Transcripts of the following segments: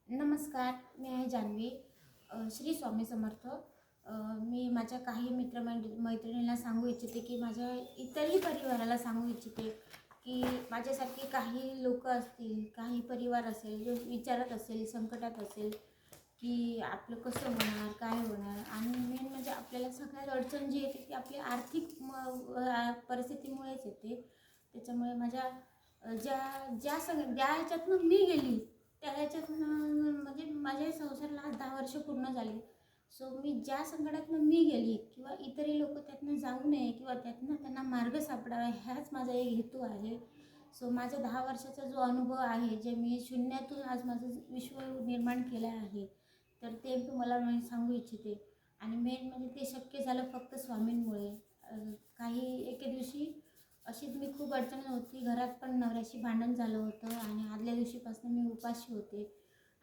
नमस्कार, मी आहे जान्हवी. श्री स्वामी समर्थ. मी माझ्या काही मैत्रिणींना सांगू इच्छिते की माझ्या इतरही परिवाराला सांगू इच्छिते की माझ्यासारखे काही लोक असतील, काही परिवार असेल जो विचारत असेल, संकटात असेल की आपलं कसं होणार, काय होणार. आणि मेन म्हणजे आपल्याला सगळ्यात अडचण जी येते ती आपली आर्थिक परिस्थितीमुळेच येते. त्याच्यामुळे माझ्या ज्या ज्या ह्याच्यातनं मी गेली त्या ह्याच्यातनं म्हणजे माझ्या संसाराला आज 10 वर्ष पूर्ण झाली. सो मी ज्या संकटातनं मी गेली किंवा इतरही लोक त्यातनं जाऊ नये किंवा त्यातनं त्यांना मार्ग सापडावा, ह्याच माझा एक हेतू आहे. सो माझ्या 10 वर्षाचा जो अनुभव आहे, जे मी शून्यातून आज माझं विश्व निर्माण केलं आहे, तर ते तुम्हाला मी सांगू इच्छिते. आणि मेन म्हणजे ते शक्य झालं फक्त स्वामींमुळे. काही एके दिवशी अशीच मी खूप अडचण होती. घरात पण नवऱ्याशी भांडण झालं होतं आणि आदल्या दिवशीपासून मी उपाशी होते.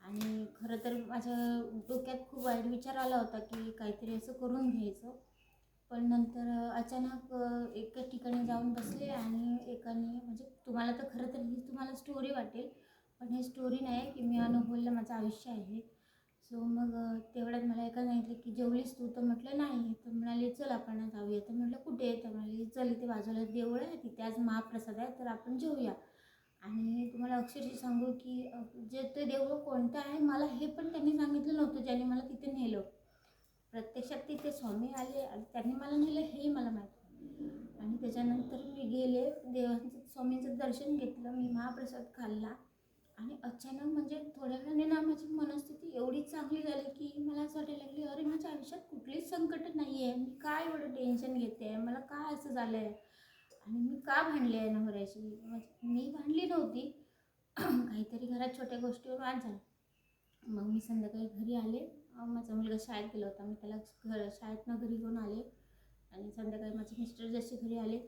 आणि खरं तर माझ्या डोक्यात खूप वाईट विचार आला होता की काहीतरी असं करून घ्यायचं. पण नंतर अचानक एका ठिकाणी जाऊन बसले आणि एकाने म्हणजे तुम्हाला तर खरं तर ही तुम्हाला स्टोरी वाटेल, पण ही स्टोरी नाही की मी अनुभवलेलं माझं आयुष्य आहे. सो मग तेवढ्यात मला एका सांगितलं की जेवलीस तू? तर म्हटलं नाही. तर म्हणाले चल आपण जाऊया. तर म्हटलं कुठे? तर म्हणाले चल इथे बाजूला देऊळ आहे, तिथे आज महाप्रसाद आहे, तर आपण जेऊया. आणि तुम्हाला अक्षरशः सांगू की जे ते देऊळ कोणतं आहे मला हे पण त्यांनी सांगितलं नव्हतं, ज्यांनी मला तिथे नेलं. प्रत्यक्षात तिथे स्वामी आले आणि त्यांनी मला नेलं हेही मला माहीत. आणि त्याच्यानंतर मी गेले, देवाचं स्वामींचं दर्शन घेतलं, मी महाप्रसाद खाल्ला. आणि अचानक म्हणजे थोड्या वेळाने ना माझी मनस्थिती एवढी चांगली झाली की मला असं वाटायला लागली, अरे माझ्या आयुष्यात कुठलीच संकट नाही आहे, मी काय एवढं टेन्शन घेते आहे, मला काय असं झालं आहे आणि मी का भांडले आहे नवऱ्याशी. म्हणजे मी भांडली नव्हती, काहीतरी घरात छोट्या गोष्टीवर वाद झाला. मग मी संध्याकाळी घरी आले. माझा मुलगा शाळेत गेला होता, मी त्याला शाळेतनं घरी घेऊन आले. आणि संध्याकाळी माझे मिस्टर जसे घरी आले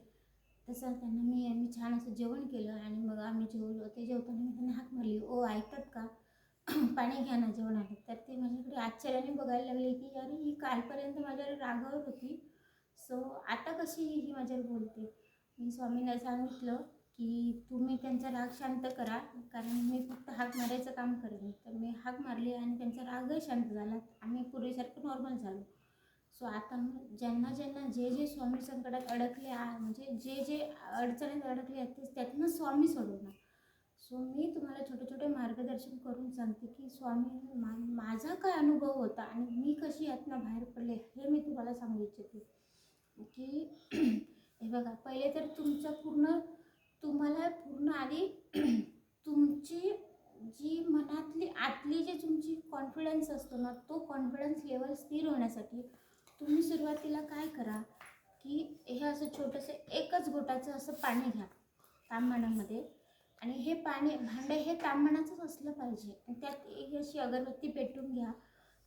तसं त्यांना मी छान असं जेवण केलं. आणि मग आम्ही जेवलो. ते जेवताना मी त्यांना हाक मारली, ओ ऐकतात का? पाणी घ्या ना जेवणात. तर ते माझ्याकडे आश्चर्याने बघायला लागले की अरे ही कालपर्यंत माझ्यावर रागावर होती, सो आता कशी ही माझ्यावर बोलते. मी स्वामींना सांगितलं की तुम्ही त्यांचा राग शांत करा, कारण मी फक्त हाक मारायचं काम करेन. तर मी हाक मारली आणि त्यांचा रागही शांत झाला. आम्ही पूर्वीसारखं नॉर्मल झालो. सो आता ज्यांना ज्यांना जे जे स्वामी संकटात अडकले म्हणजे जे जे अडचणीत अडकले आहेत ते त्यातनं स्वामी सोडवणार. सो मी तुम्हाला छोटे छोटे मार्गदर्शन करून सांगते की स्वामी माझा काय अनुभव होता आणि मी कशी यातनं बाहेर पडले हे मी तुम्हाला सांगू इच्छिते. की हे बघा, पहिले तर तुम्हाला पूर्ण आधी तुमची जी मनातली आतली जी तुमची कॉन्फिडन्स असतो ना, तो कॉन्फिडन्स लेवल स्थिर होण्यासाठी तुम्ही सुरुवातीला काय करा की हे असं छोटंसं एकच घोटाचं असं पाणी घ्या तांबण्यामध्ये. आणि हे पाणी भांडे हे तांबण्याचंच असलं पाहिजे. आणि त्यात एक अशी अगरबत्ती पेटवून घ्या.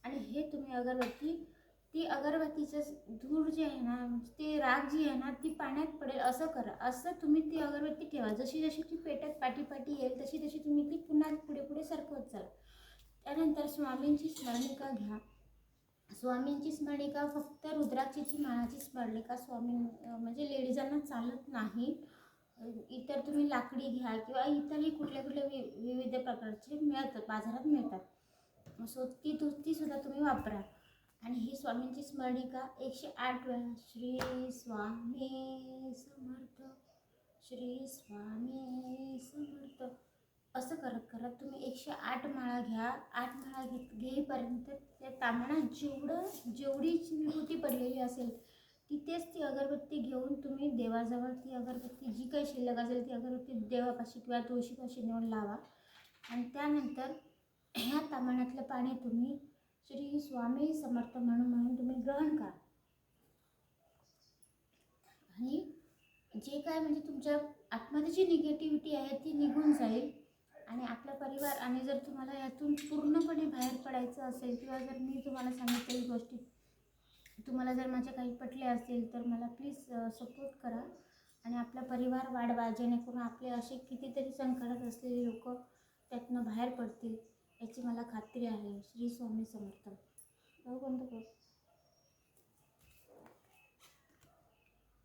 आणि हे तुम्ही ती अगरबत्तीचं धूर जे आहे ना, ते राग जी आहे ना, ती पाण्यात पडेल असं करा. असं तुम्ही ती अगरबत्ती ठेवा. जशी जशी ती पेटत पाठी येईल तशी तशी तुम्ही ती पुन्हा पुढे पुढे सरकवत चाला. त्यानंतर स्वामींची स्मरणिका घ्या. स्वामींची स्मरणिका फक्त रुद्राक्षीची माळाची स्मरणिका स्वामी म्हणजे लेडीजांना चालत नाही. इतर तुम्ही लाकडी घ्या किंवा इतरही कुठल्या विविध प्रकारचे मिळतात, बाजारात मिळतात. सो ती सुद्धा तुम्ही वापरा. आणि ही स्वामींची स्मरणिका 108 वेळा श्री स्वामी समर्थ, श्री स्वामी समर्थ असं करत करत तुम्ही 108 माळा घ्या. 8 माळा घेईपर्यंत त्या तांबण्यात जेवढी विभूती पडलेली असेल तिथेच ती अगरबत्ती घेऊन तुम्ही देवाजवळ ती अगरबत्ती जी काही शिल्लक असेल ती अगरबत्ती देवापाशी किंवा तुळशीपाशी नेऊन लावा. आणि त्यानंतर ह्या तांबण्यातलं पाणी तुम्ही श्री स्वामी समर्थ म्हणून तुम्ही ग्रहण करा. आणि जे काय म्हणजे तुमच्या आतमध्ये जी निगेटिव्हिटी आहे ती निघून जाईल. आणि आपला परिवार, आणि जर तुम्हाला यातून पूर्णपणे बाहेर पडायचं असेल किंवा जर मी तुम्हाला सांगितलेली गोष्टी तुम्हाला जर माझ्या काही पटले असतील तर मला प्लीज सपोर्ट करा आणि आपला परिवार वाढवा, जेणेकरून आपले असे कितीतरी संकटात असलेले लोक त्यातनं बाहेर पडतील याची मला खात्री आहे. श्री स्वामी समर्थ. बंद कर.